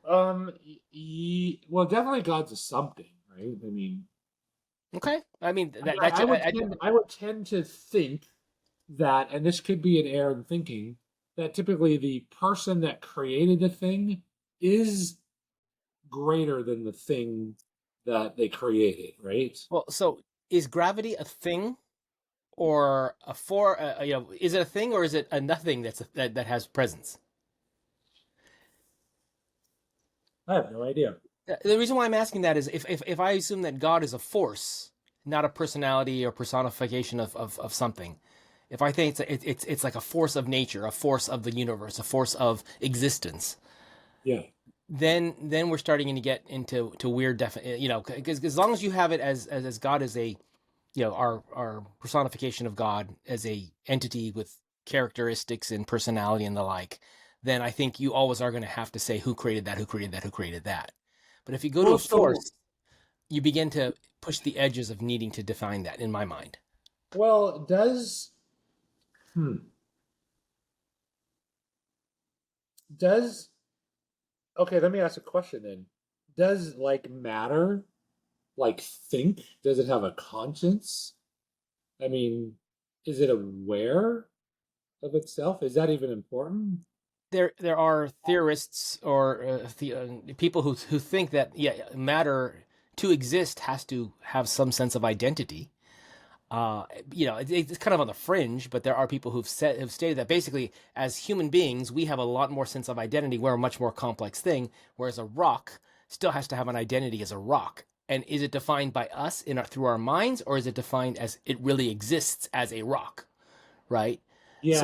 Well, definitely God's a something, right? Okay, I mean I mean, that I would tend to think that, and this could be an error in thinking, that typically the person that created the thing is greater than the thing that they created, right? well, so is gravity a thing or a for is it a thing or is it a nothing that has presence? I have no idea. The reason why I'm asking that is if I assume that God is a force, not a personality or personification of something, if I think it's like a force of nature, a force of the universe, a force of existence, Yeah. then we're starting to get into weird because as long as you have it as God as a our personification of God as a entity with characteristics and personality and the like, then I think you always are going to have to say who created that, who created that, who created that. But if you go to Well, a so force, you begin to push the edges of needing to define that in my mind. well, hmm, does okay, let me ask a question then. Does like matter like think? Does it have a conscience? I mean, is it aware of itself? Is that even important? There are theorists or people who think that matter to exist has to have some sense of identity. It's kind of on the fringe, but there are people have stated that basically, as human beings, we have a lot more sense of identity. We're a much more complex thing, whereas a rock still has to have an identity as a rock. And is it defined by us through our minds, or is it defined as it really exists as a rock, right?